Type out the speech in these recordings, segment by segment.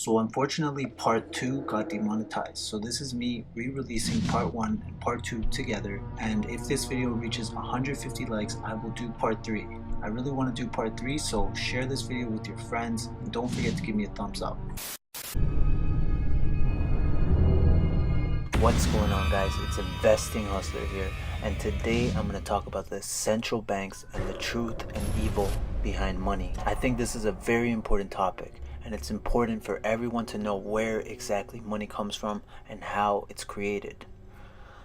So unfortunately part 2 got demonetized. So this is me re-releasing part 1 and part 2 together, and if this video reaches 150 likes, I will do part 3. I really want to do part 3, so share this video with your friends and don't forget to give me a thumbs up. What's going on, guys? It's Investing Hustler here, and today I'm going to talk about the central banks and the truth and evil behind money. I think this is a very important topic, and it's important for everyone to know where exactly money comes from and how it's created.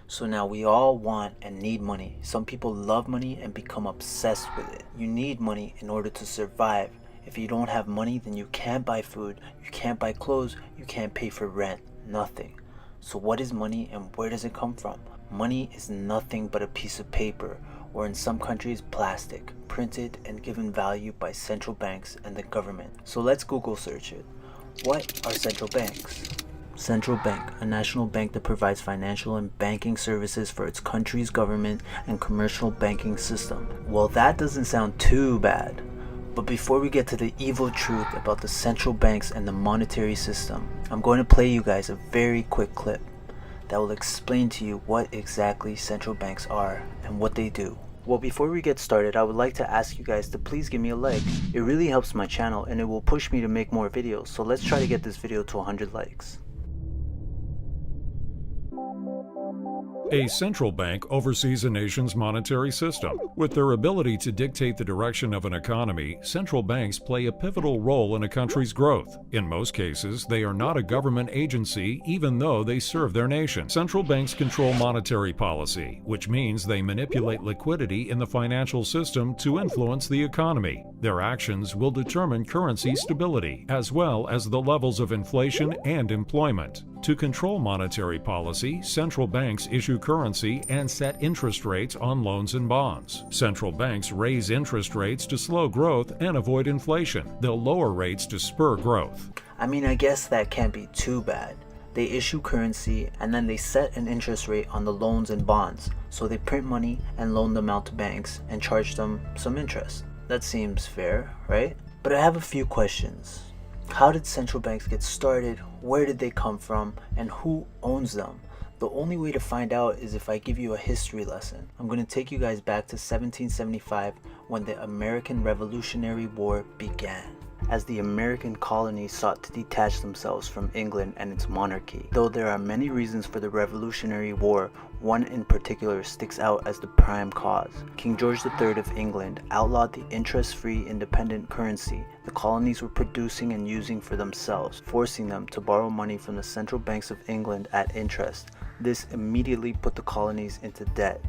So now we all want and need money. Some people love money and become obsessed with it. You need money in order to survive. If you don't have money, then you can't buy food, you can't buy clothes, you can't pay for rent, nothing. So what is money and where does it come from? Money is nothing but a piece of paper, or in some countries plastic, printed and given value by central banks and the government. So let's Google search it. What are central banks? Central bank, a national bank that provides financial and banking services for its country's government and commercial banking system. Well, that doesn't sound too bad. But before we get to the evil truth about the central banks and the monetary system, I'm going to play you guys a very quick clip that will explain to you what exactly central banks are and what they do. Well, before we get started, I would like to ask you guys to please give me a like. It really helps my channel and it will push me to make more videos. So let's try to get this video to 100 likes. A central bank oversees a nation's monetary system. With their ability to dictate the direction of an economy, central banks play a pivotal role in a country's growth. In most cases, they are not a government agency, even though they serve their nation. Central banks control monetary policy, which means they manipulate liquidity in the financial system to influence the economy. Their actions will determine currency stability, as well as the levels of inflation and employment. To control monetary policy, central banks issue currency and set interest rates on loans and bonds. Central banks raise interest rates to slow growth and avoid inflation. They'll lower rates to spur growth. I mean, I guess that can't be too bad. They issue currency and then they set an interest rate on the loans and bonds. So they print money and loan them out to banks and charge them some interest. That seems fair, right? But I have a few questions. How did central banks get started? Where did they come from? And who owns them? The only way to find out is if I give you a history lesson. I'm going to take you guys back to 1775 when the American Revolutionary War began, as the American colonies sought to detach themselves from England and its monarchy. Though there are many reasons for the Revolutionary War, one in particular sticks out as the prime cause. King George III of England outlawed the interest-free independent currency the colonies were producing and using for themselves, forcing them to borrow money from the central banks of England at interest. This immediately put the colonies into debt.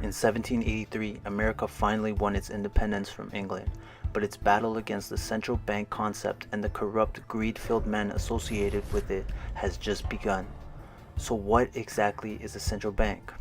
In 1783, America finally won its independence from England, but its battle against the central bank concept and the corrupt, greed-filled men associated with it has just begun. So what exactly is a central bank?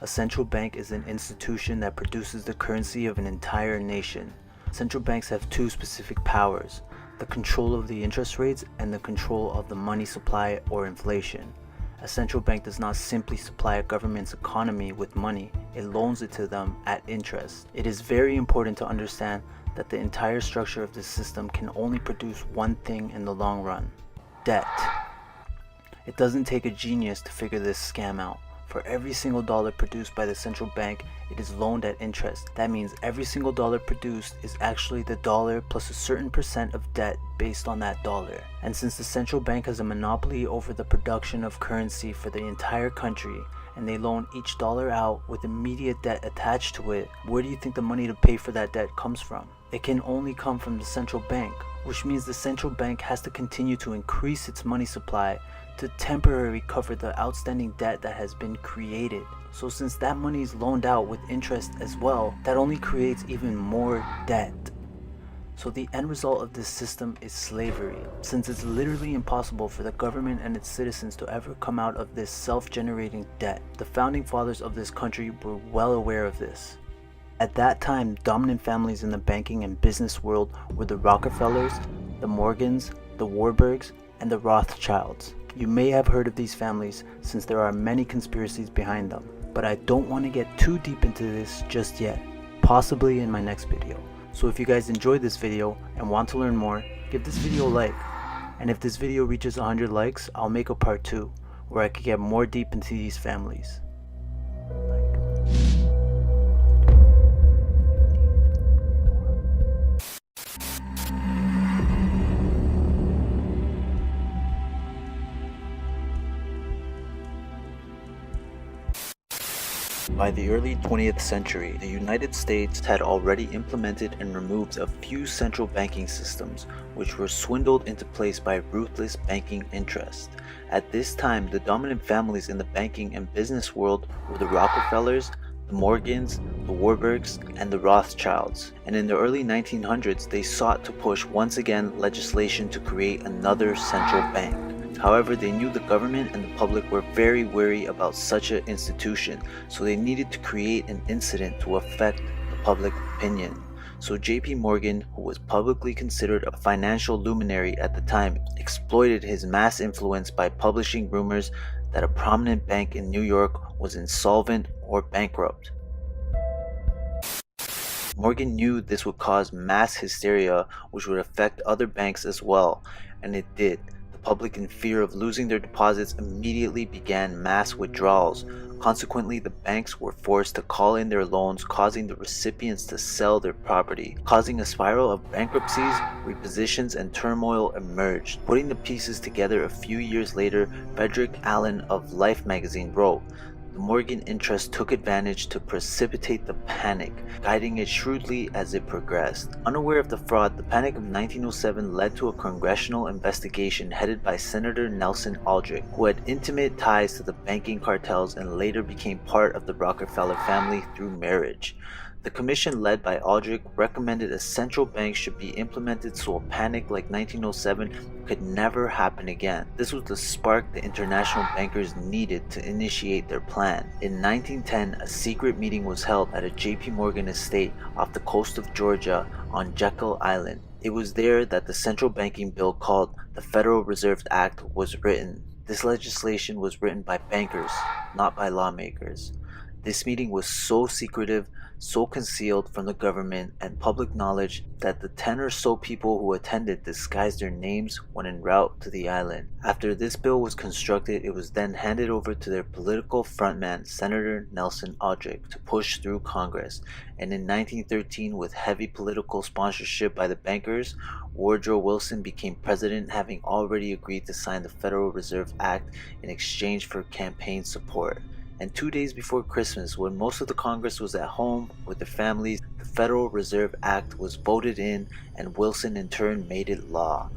A central bank is an institution that produces the currency of an entire nation. Central banks have two specific powers: the control of the interest rates and the control of the money supply or inflation. A central bank does not simply supply a government's economy with money, it loans it to them at interest. It is very important to understand that the entire structure of this system can only produce one thing in the long run: debt. It doesn't take a genius to figure this scam out. For every single dollar produced by the central bank, it is loaned at interest. That means every single dollar produced is actually the dollar plus a certain percent of debt based on that dollar. And since the central bank has a monopoly over the production of currency for the entire country, and they loan each dollar out with immediate debt attached to it, where do you think the money to pay for that debt comes from? It can only come from the central bank, which means the central bank has to continue to increase its money supply to temporarily cover the outstanding debt that has been created. So since that money is loaned out with interest as well, that only creates even more debt. So the end result of this system is slavery, since it's literally impossible for the government and its citizens to ever come out of this self-generating debt. The founding fathers of this country were well aware of this. At that time, dominant families in the banking and business world were the Rockefellers, the Morgans, the Warburgs, and the Rothschilds. You may have heard of these families since there are many conspiracies behind them, but I don't want to get too deep into this just yet, possibly in my next video. So if you guys enjoyed this video and want to learn more, give this video a like. And if this video reaches 100 likes, I'll make a part 2 where I could get more deep into these families. By the early 20th century, the United States had already implemented and removed a few central banking systems, which were swindled into place by ruthless banking interests. At this time, the dominant families in the banking and business world were the Rockefellers, the Morgans, the Warburgs, and the Rothschilds. And in the early 1900s, they sought to push once again legislation to create another central bank. However, they knew the government and the public were very wary about such an institution, so they needed to create an incident to affect the public opinion. So JP Morgan, who was publicly considered a financial luminary at the time, exploited his mass influence by publishing rumors that a prominent bank in New York was insolvent or bankrupt. Morgan knew this would cause mass hysteria, which would affect other banks as well, and it did. Public, in fear of losing their deposits, immediately began mass withdrawals. Consequently, the banks were forced to call in their loans, causing the recipients to sell their property. Causing a spiral of bankruptcies, repositions, and turmoil emerged. Putting the pieces together a few years later, Frederick Allen of Life magazine wrote, "The Morgan interest took advantage to precipitate the panic, guiding it shrewdly as it progressed." Unaware of the fraud, the Panic of 1907 led to a congressional investigation headed by Senator Nelson Aldrich, who had intimate ties to the banking cartels and later became part of the Rockefeller family through marriage. The commission led by Aldrich recommended a central bank should be implemented so a panic like 1907 could never happen again. This was the spark the international bankers needed to initiate their plan. In 1910, a secret meeting was held at a JP Morgan estate off the coast of Georgia on Jekyll Island. It was there that the central banking bill called the Federal Reserve Act was written. This legislation was written by bankers, not by lawmakers. This meeting was so secretive, so concealed from the government and public knowledge that the 10 or so people who attended disguised their names when en route to the island. After this bill was constructed, it was then handed over to their political frontman, Senator Nelson Aldrich, to push through Congress. And in 1913, with heavy political sponsorship by the bankers, Woodrow Wilson became president, having already agreed to sign the Federal Reserve Act in exchange for campaign support. And 2 days before Christmas, when most of the Congress was at home with their families, the Federal Reserve Act was voted in, and Wilson in turn made it law.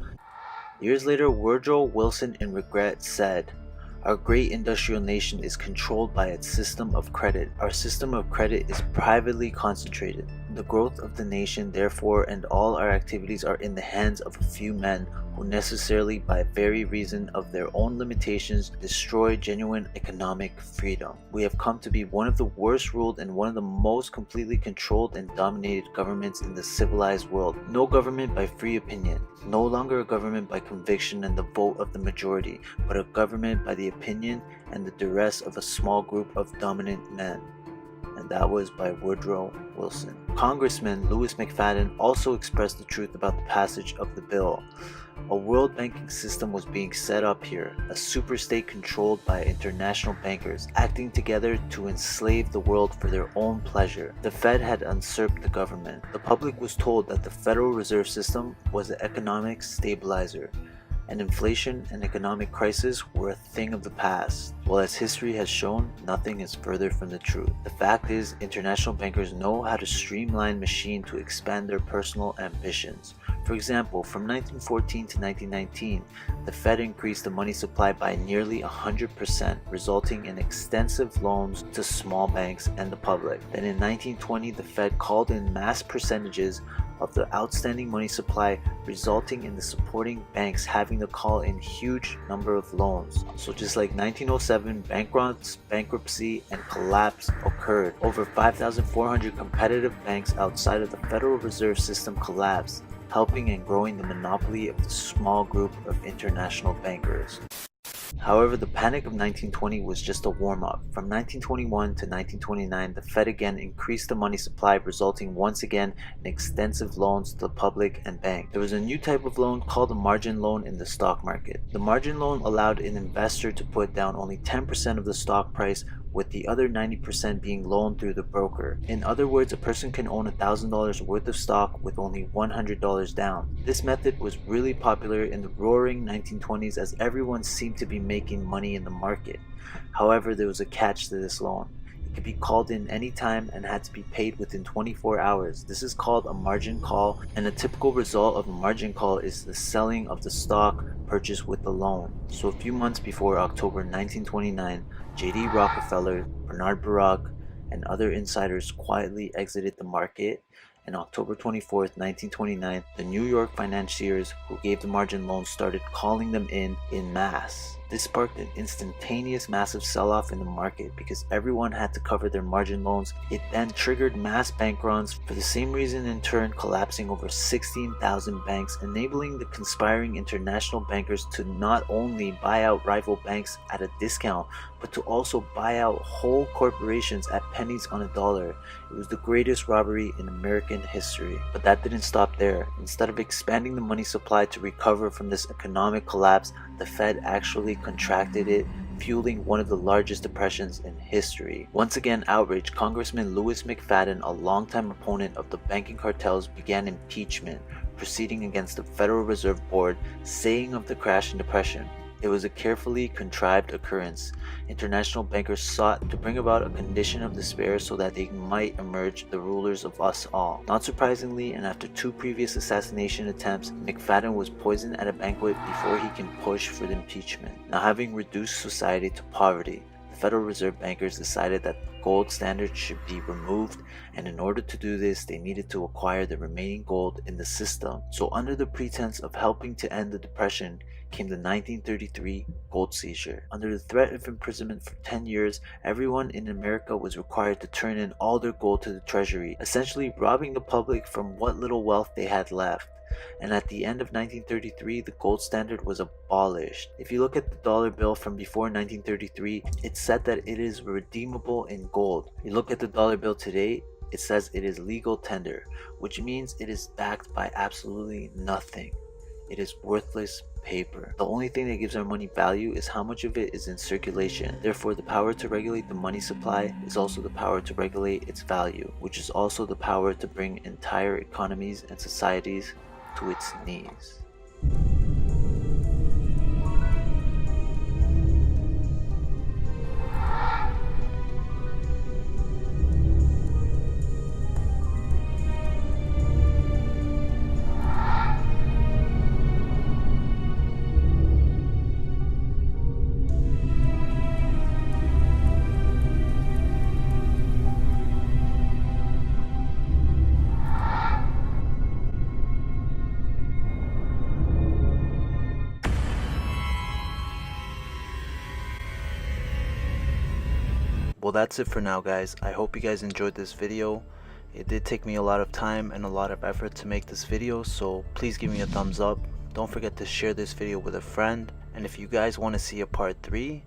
Years later, Woodrow Wilson in regret said, "Our great industrial nation is controlled by its system of credit. Our system of credit is privately concentrated. The growth of the nation, therefore, and all our activities are in the hands of a few men who necessarily, by very reason of their own limitations, destroy genuine economic freedom. We have come to be one of the worst ruled and one of the most completely controlled and dominated governments in the civilized world. No government by free opinion, no longer a government by conviction and the vote of the majority, but a government by the opinion and the duress of a small group of dominant men." And that was by Woodrow Wilson. Congressman Louis McFadden also expressed the truth about the passage of the bill. A world banking system was being set up here, a superstate controlled by international bankers, acting together to enslave the world for their own pleasure. The Fed had usurped the government. The public was told that the Federal Reserve System was an economic stabilizer, and inflation and economic crisis were a thing of the past. Well, as history has shown, nothing is further from the truth. The fact is, international bankers know how to streamline machine to expand their personal ambitions. For example, from 1914 to 1919, the Fed increased the money supply by nearly 100%, resulting in extensive loans to small banks and the public. Then in 1920, the Fed called in mass percentages of the outstanding money supply, resulting in the supporting banks having to call in huge number of loans. So just like 1907, bankruptcy, and collapse occurred. Over 5,400 competitive banks outside of the Federal Reserve System collapsed, helping and growing the monopoly of the small group of international bankers. However, the Panic of 1920 was just a warm-up. From 1921 to 1929, the Fed again increased the money supply, resulting once again in extensive loans to the public and banks. There was a new type of loan called a margin loan in the stock market. The margin loan allowed an investor to put down only 10% of the stock price, with the other 90% being loaned through the broker. In other words, a person can own $1,000 worth of stock with only $100 down. This method was really popular in the roaring 1920s as everyone seemed to be making money in the market. However, there was a catch to this loan. It could be called in anytime and had to be paid within 24 hours. This is called a margin call, and a typical result of a margin call is the selling of the stock purchased with the loan. So a few months before October 1929, J.D. Rockefeller, Bernard Baruch, and other insiders quietly exited the market. On October 24, 1929, the New York financiers who gave the margin loans started calling them in masse. This sparked an instantaneous massive sell-off in the market because everyone had to cover their margin loans. It then triggered mass bank runs for the same reason, in turn collapsing over 16,000 banks, enabling the conspiring international bankers to not only buy out rival banks at a discount, but to also buy out whole corporations at pennies on a dollar. It was the greatest robbery in American history. But that didn't stop there. Instead of expanding the money supply to recover from this economic collapse, the Fed actually contracted it, fueling one of the largest depressions in history. Once again outraged, Congressman Louis McFadden, a longtime opponent of the banking cartels, began impeachment proceeding against the Federal Reserve Board, saying of the crash and depression, "It was a carefully contrived occurrence. International bankers sought to bring about a condition of despair so that they might emerge the rulers of us all." Not surprisingly, and after 2 previous assassination attempts, McFadden was poisoned at a banquet before he can push for the impeachment. Now, having reduced society to poverty, the Federal Reserve bankers decided that the gold standard should be removed, and in order to do this, they needed to acquire the remaining gold in the system. So under the pretense of helping to end the depression came the 1933 gold seizure. Under the threat of imprisonment for 10 years, everyone in America was required to turn in all their gold to the treasury, essentially robbing the public from what little wealth they had left. And at the end of 1933, the gold standard was abolished. If you look at the dollar bill from before 1933, it said that it is redeemable in gold. You look at the dollar bill today, it says it is legal tender, which means it is backed by absolutely nothing. It is worthless paper. The only thing that gives our money value is how much of it is in circulation. Therefore, the power to regulate the money supply is also the power to regulate its value, which is also the power to bring entire economies and societies to its knees. Well, that's it for now, guys. I hope you guys enjoyed this video. It did take me a lot of time and a lot of effort to make this video, so please give me a thumbs up. Don't forget to share this video with a friend, and if you guys want to see a part 3,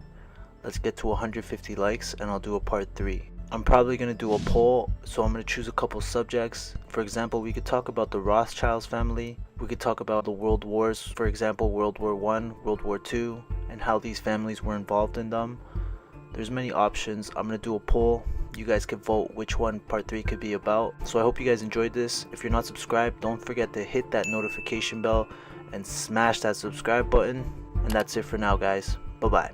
let's get to 150 likes and I'll do a part 3. I'm probably going to do a poll, so I'm going to choose a couple subjects. For example, we could talk about the Rothschilds family. We could talk about the world wars, for example, World War I, World War II, and how these families were involved in them. There's many options. I'm going to do a poll. You guys can vote which one part 3 could be about. So I hope you guys enjoyed this. If you're not subscribed, don't forget to hit that notification bell and smash that subscribe button. And that's it for now, guys. Bye-bye.